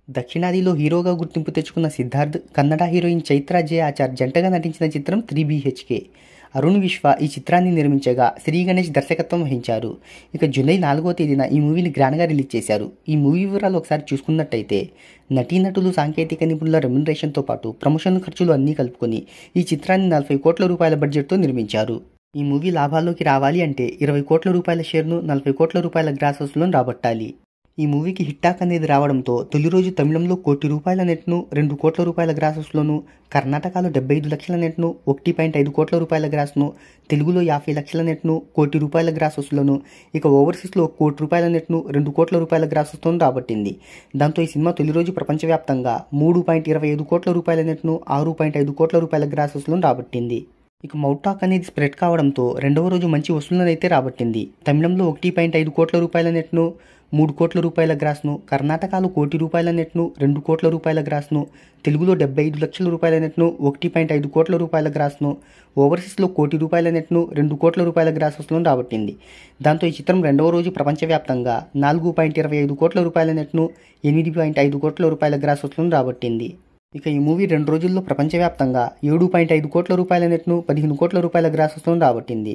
దక్షిణాదిలో హీరోగా గుర్తింపు తెచ్చుకున్న సిద్ధార్థ్, కన్నడ హీరోయిన్ చైత్ర జే ఆచార్ జంటగా నటించిన చిత్రం 3BHK. అరుణ్ విశ్వ ఈ చిత్రాన్ని నిర్మించగా శ్రీ గణేష్ దర్శకత్వం వహించారు. ఇక జూలై 4వ తేదీన ఈ మూవీని గ్రాండ్గా రిలీజ్ చేశారు. ఈ మూవీ వివరాలు ఒకసారి చూసుకున్నట్టయితే, నటీనటులు, సాంకేతిక నిపుణుల రెమ్యునరేషన్తో పాటు ప్రమోషన్ ఖర్చులు అన్నీ కలుపుకొని ఈ చిత్రాన్ని 40 కోట్ల రూపాయల బడ్జెట్తో నిర్మించారు. ఈ మూవీ లాభాల్లోకి రావాలి అంటే 20 కోట్ల రూపాయల షేర్ను, 40 కోట్ల రూపాయల గ్రాస్ వసూలును రాబట్టాలి. ఈ మూవీకి హిట్ టాక్ అనేది రావడంతో తొలి రోజు తమిళంలో 1 కోటి రూపాయల నెట్ను, 2 కోట్ల రూపాయల గ్రాస్ వసూలును, కర్ణాటకలో 75 లక్షల నెట్ను, 1.5 కోట్ల రూపాయల గ్రాస్ను, తెలుగులో 50 లక్షల నెట్ను, 1 కోటి రూపాయల గ్రాస్ వసూలును, ఇక ఓవర్సీస్లో 1 కోటి రూపాయల నెట్ను, 2 కోట్ల రూపాయల గ్రాస్ వసూలును రాబట్టింది. దాంతో ఈ సినిమా తొలి రోజు ప్రపంచవ్యాప్తంగా 3.25 కోట్ల రూపాయల నెట్ను, 6.5 కోట్ల రూపాయల గ్రాస్ వసూలును రాబట్టింది. ఇక మౌత్ టాక్ అనేది స్ప్రెడ్ కావడంతో రెండవ రోజు మంచి వసూళ్లను అయితే రాబట్టింది. తమిళంలో 1.5 కోట్ల రూపాయల నెట్ను, 3 కోట్ల రూపాయల గ్రాస్ను, కర్ణాటకలో 1 కోటి రూపాయల నెట్ను, 2 కోట్ల రూపాయల గ్రాస్ను, తెలుగులో 75 లక్షల రూపాయల నెట్ను, 1.5 కోట్ల రూపాయల గ్రాస్ను, ఓవర్సీస్లో 1 కోటి రూపాయల నెట్ను, 2 కోట్ల రూపాయల గ్రాస్ వసూలును రాబట్టింది. దాంతో ఈ చిత్రం రెండవ రోజు ప్రపంచవ్యాప్తంగా 4.25 కోట్ల రూపాయల నెట్ను, 8.5 కోట్ల రూపాయల గ్రాస్ వసూలును రాబట్టింది. ఇక ఈ మూవీ 2 రోజుల్లో ప్రపంచవ్యాప్తంగా 7.5 కోట్ల రూపాయల నెట్ను, 15 కోట్ల రూపాయల గ్రాస్ వసూలును రాబట్టింది.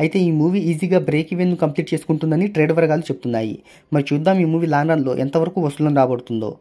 అయితే ఈ మూవీ ఈజీగా బ్రేక్ ఈవెన్ను కంప్లీట్ చేసుకుంటుందని ట్రేడ్ వర్గాలు చెప్తున్నాయి. మరి చూద్దాం ఈ మూవీ లాంగ్ రన్లో ఎంతవరకు వసూలును రాబడుతుందో.